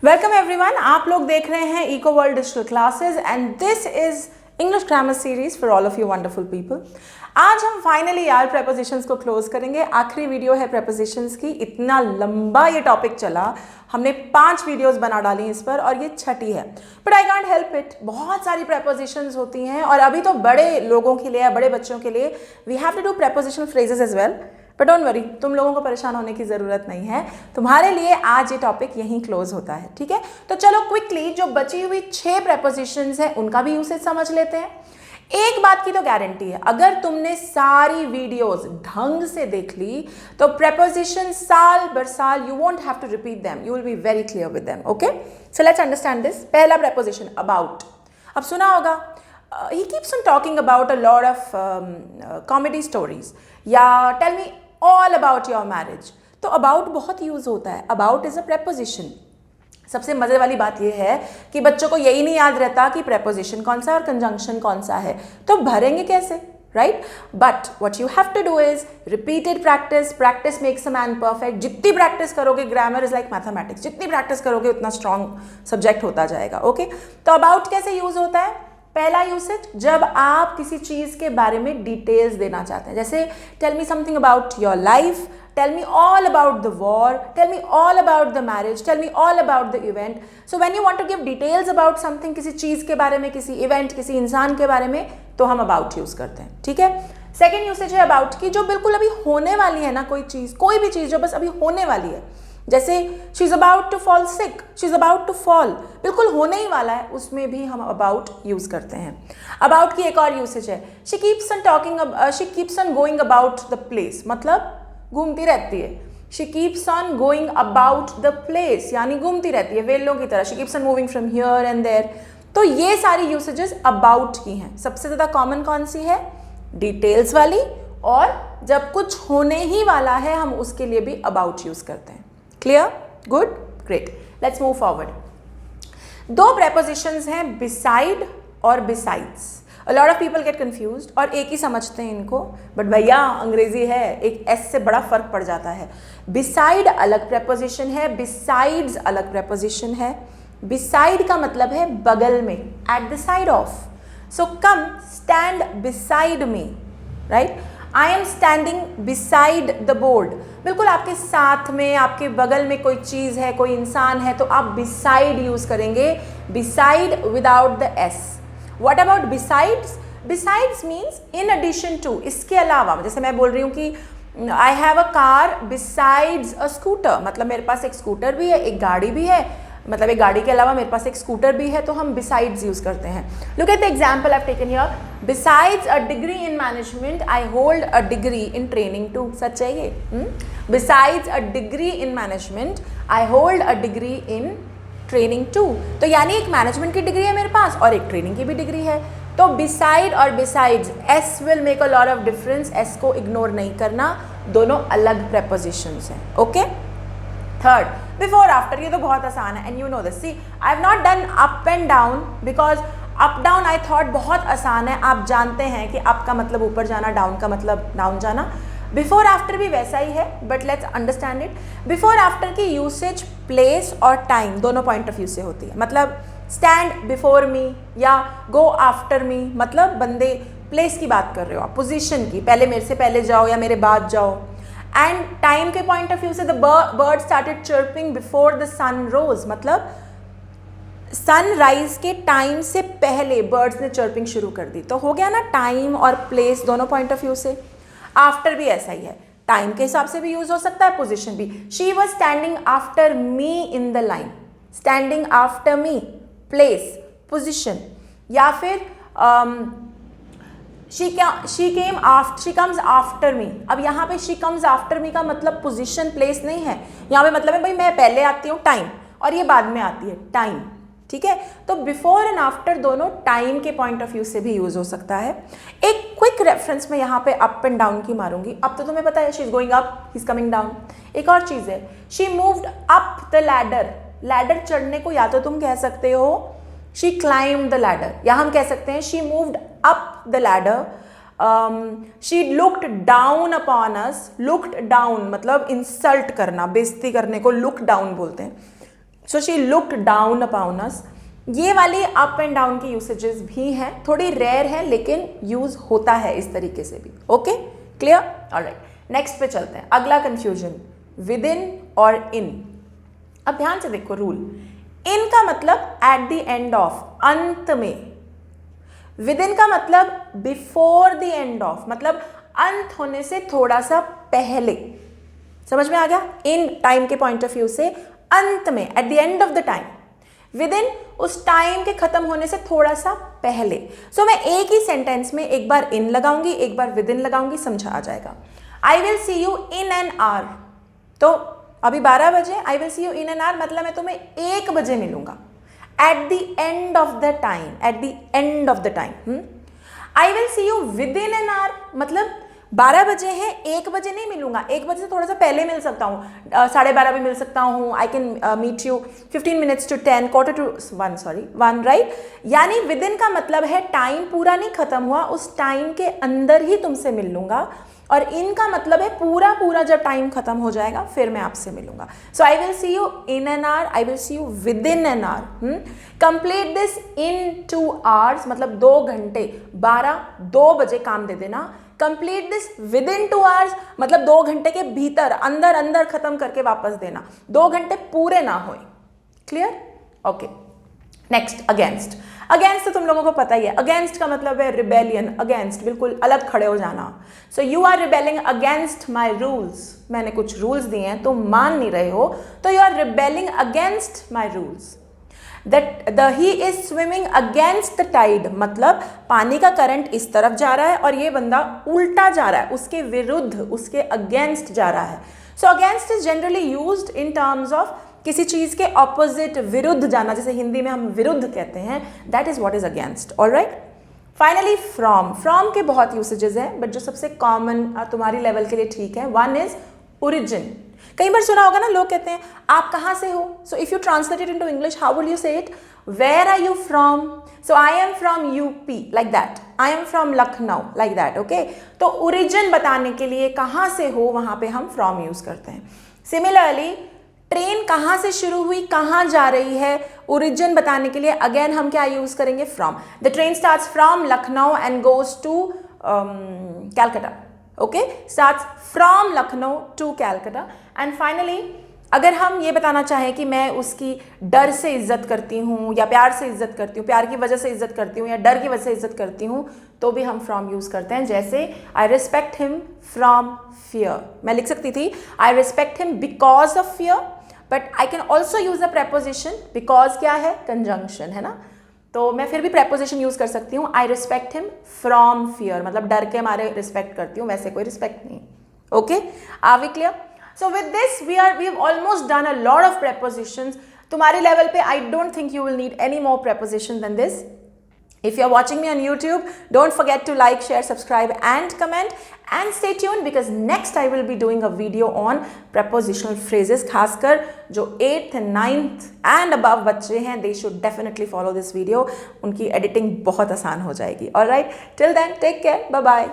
Welcome everyone, आप लोग देख रहे हैं Eco World Digital Classes and this is English grammar series for all of you wonderful people. आज हम फाइनली यार प्रेपोजिशंस को क्लोज करेंगे। आखिरी वीडियो है प्रेपोजिशंस की। इतना लंबा ये टॉपिक चला, हमने 5 वीडियोस बना डाली इस पर और ये छठी है, but I can't help it. बहुत सारी प्रेपोजिशंस होती हैं और अभी तो बड़े लोगों के लिए, बड़े बच्चों के लिए we have to do prepositional phrases as well, but don't worry, तुम लोगों को परेशान होने की ज़रूरत नहीं है। तुम्हारे लिए आज ये टॉपिक यहीं क्लोज होता है, ठीक है। तो चलो क्विकली जो बची हुई 6 प्रेपोजिशंस हैं उनका भी यूसेज समझ लेते हैं। एक बात की तो गारंटी है, अगर तुमने सारी वीडियोस ढंग से देख ली तो प्रेपोजिशन साल बर साल you won't have to repeat them, you will be very clear with them. Okay, so let's understand this. पहला प्रेपोजिशन अबाउट। अब सुना होगा, he keeps on talking about a lot of comedy stories या tell me all about your marriage। तो about बहुत use होता है। about is a preposition। सबसे मजे वाली बात यह है कि बच्चों को यही नहीं याद रहता कि preposition कौन सा और conjunction कौन सा है, तो भरेंगे कैसे, right? But what you have to do is repeated practice। practice makes a man perfect। जितनी practice करोगे, grammar is like mathematics, जितनी practice करोगे उतना strong subject होता जाएगा। ओके, तो about कैसे यूज होता है? पहला यूसेज, जब आप किसी चीज के बारे में डिटेल्स देना चाहते हैं, जैसे tell me something about your life, tell me all about the war, tell me all about the marriage, tell me all about the event. So when you want to give details about something, किसी चीज के बारे में, किसी event, किसी इंसान के बारे में, तो हम अबाउट यूज करते हैं, ठीक है। सेकेंड यूसेज है अबाउट की, जो बिल्कुल अभी होने वाली है ना, कोई चीज, कोई भी चीज जो बस अभी होने वाली है, जैसे she is about to fall sick, she is about to fall, बिल्कुल होने ही वाला है, उसमें भी हम अबाउट यूज करते हैं। अबाउट की एक और यूसेज है, she keeps on talking, she keeps on going about the place, मतलब घूमती रहती है। She keeps on going about the place यानी घूमती रहती है, वेलों की तरह। She keeps on moving from here and there. तो ये सारी यूसेजेस अबाउट की हैं। सबसे ज्यादा कॉमन कौन सी है? डिटेल्स वाली, और जब कुछ होने ही वाला है हम उसके लिए भी अबाउट यूज करते हैं। Clear? Good, great, let's move forward. 2 prepositions हैं, बिसाइड और besides. A lot of people get confused और एक ही समझते हैं इनको, बट भैया अंग्रेजी है, एक एस से बड़ा फर्क पड़ जाता है। बिसाइड अलग प्रेपोजिशन है, बिसाइड्स अलग प्रेपोजिशन है। बिसाइड का मतलब है बगल में, at the side of. So come stand beside me, right? I am standing beside the board, बिल्कुल आपके साथ में, आपके बगल में कोई चीज है, कोई इंसान है, तो आप बिसाइड यूज करेंगे, beside without the S. What about besides? Besides means in addition to, इसके अलावा। जैसे मैं बोल रही हूँ कि I have a car besides a scooter, मतलब मेरे पास एक स्कूटर भी है, एक गाड़ी भी है, मतलब एक गाड़ी के अलावा मेरे पास एक स्कूटर भी है, तो हम बिसाइड्स यूज करते हैं। Look at the example I have taken here, besides a degree in management I hold a degree in training too. सच है ये? Besides a degree in management I hold a degree in training too. तो यानी एक management की degree है मेरे पास और एक ट्रेनिंग की भी डिग्री है। तो बिसाइड और besides, S will make a lot of difference, S को इग्नोर नहीं करना, दोनों अलग प्रेपोजिशंस हैं। Okay, third, before after. ये तो बहुत आसान है and you know this. See, I have not done up and down because up down I thought बहुत आसान है। आप जानते हैं कि अप का मतलब ऊपर जाना, डाउन का मतलब डाउन जाना। बिफोर आफ्टर भी वैसा ही है, but let's understand it. Before after की यूसेज प्लेस और टाइम दोनों पॉइंट ऑफ व्यू से होती है। मतलब स्टैंड बिफोर मी या गो आफ्टर मी, मतलब बंदे प्लेस की बात कर रहे हो आप, पोजीशन की, पहले मेरे से पहले जाओ या मेरे बाद जाओ। एंड टाइम के पॉइंट ऑफ व्यू से the bird started chirping before the sun rose, मतलब सनराइज के टाइम से पहले बर्ड्स ने चर्पिंग शुरू कर दी। तो हो गया ना, टाइम और प्लेस दोनों पॉइंट ऑफ व्यू से। आफ्टर भी ऐसा ही है, टाइम के हिसाब से भी यूज हो सकता है, पोजीशन भी। She was standing after me in the line, standing after me, place, position. या फिर शी कम्स आफ्टर मी। अब यहाँ पे शी कम्स आफ्टर मी का मतलब पोजीशन, प्लेस नहीं है, यहाँ पे मतलब है भाई मैं पहले आती हूँ, टाइम, और ये बाद में आती है, टाइम, ठीक है। तो बिफोर एंड आफ्टर दोनों टाइम के पॉइंट ऑफ व्यू से भी यूज हो सकता है। एक क्विक रेफरेंस में यहाँ पे अप एंड डाउन की मारूंगी। अब तो तुम्हें पता है she is going up, he is coming down. एक और चीज है, she moved up the ladder. Ladder चढ़ने को या तो तुम कह सकते हो शी क्लाइम्ड द लैडर, या हम कह सकते हैं she moved up the ladder. She looked down upon us. Looked down मतलब इंसल्ट करना, बेइज्जती करने को लुक डाउन बोलते हैं। So she looked down upon us. ये वाली अप एंड डाउन की यूसेजेस भी हैं, थोड़ी रेयर है लेकिन यूज होता है इस तरीके से भी। Okay, clear? ऑलराइट, नेक्स्ट पे चलते हैं। अगला कंफ्यूजन, विद इन और इन। अब ध्यान से देखो रूल। इन का मतलब एट द एंड ऑफ, अंत में। विद इन का मतलब बिफोर द एंड ऑफ, मतलब अंत होने से थोड़ा सा पहले। समझ में आ गया? इन टाइम के पॉइंट ऑफ व्यू से अंत में, at the end of the time. With in उस टाइम के खत्म होने से थोड़ा सा पहले। सो मैं एक ही सेंटेंस में एक बार इन लगाऊंगी, एक बार विद इन लगाऊंगी, समझा आ जाएगा। आई will see you in an our, तो अभी 12 बजे, आई will see you in an our मतलब मैं तुम्हें 1 बजे मिलूंगा। At the end of the time, at the end of the time. I will see you within an our मतलब 12 बजे है, 1 बजे नहीं मिलूंगा, 1 बजे से थोड़ा सा पहले मिल सकता हूँ, 12:30 भी मिल सकता हूँ। I can meet you 15 minutes to 10, quarter to 1, sorry 1, right? यानी विद इन का मतलब है टाइम पूरा नहीं खत्म हुआ, उस टाइम के अंदर ही तुमसे मिल लूंगा। और इन का मतलब है पूरा जब टाइम खत्म हो जाएगा फिर मैं आपसे मिलूंगा। So I will see you in an hour, I will see you within an hour. Complete this in 2 hours मतलब 2 घंटे, 2 बजे काम दे देना। Complete this with in 2 hours मतलब 2 घंटे के भीतर, अंदर खत्म करके वापस देना, 2 घंटे पूरे ना होए। Clear? Okay, next against. Against तो तुम लोगों को पता ही है, अगेंस्ट का मतलब है रिबेलियन, अगेंस्ट बिल्कुल अलग खड़े हो जाना। So you are rebelling against my rules, मैंने कुछ रूल्स दिए हैं तुम मान नहीं रहे हो, तो you are rebelling against my rules. He is swimming against the tide मतलब पानी का करंट इस तरफ जा रहा है और ये बंदा उल्टा जा रहा है, उसके विरुद्ध, उसके अगेंस्ट जा रहा है। So against is generally used in terms of किसी चीज के ऑपोजिट, विरुद्ध जाना, जैसे हिंदी में हम विरुद्ध कहते हैं, that is what is against. Alright, finally from. From के बहुत यूसेजेस हैं बट जो सबसे कॉमन तुम्हारी लेवल के लिए ठीक है, वन इज ओरिजिन। कई बार सुना होगा ना, लोग कहते हैं आप कहाँ से हो। So if you translate it into English, how will you say it? Where are you from? So I am from UP, like that. I am from Lucknow, like that. Okay, तो ओरिजिन बताने के लिए कहाँ से हो वहां पे हम फ्रॉम यूज करते हैं। सिमिलरली ट्रेन कहाँ से शुरू हुई, कहाँ जा रही है, ओरिजिन बताने के लिए अगेन हम क्या यूज करेंगे? From. The train starts from Lucknow and goes to Calcutta. Okay, starts from Lucknow to Calcutta. And finally अगर हम ये बताना चाहें कि मैं उसकी डर से इज्जत करती हूँ या प्यार से इज्जत करती हूँ, प्यार की वजह से इज्जत करती हूँ या डर की वजह से इज्जत करती हूँ, तो भी हम फ्रॉम यूज करते हैं। जैसे I respect him from fear, मैं लिख सकती थी I respect him because of fear, but I can also use a preposition, because क्या है? कंजंक्शन है ना, तो मैं फिर भी प्रेपोजिशन यूज कर सकती हूँ। I respect him from fear मतलब डर के मारे रिस्पेक्ट करती हूँ, वैसे कोई रिस्पेक्ट नहीं। Okay, are we clear? So with this we have almost done a lot of prepositions. तुम्हारे लेवल पे I don't think you will need any more preposition than this. If you are watching me on YouTube, don't forget to like, share, subscribe and comment and stay tuned because next I will be doing a video on prepositional phrases. खासकर जो 8th and 9th and above बच्चे हैं, they should definitely follow this video. उनकी editing बहुत आसान हो जाएगी. Alright, till then take care, bye bye.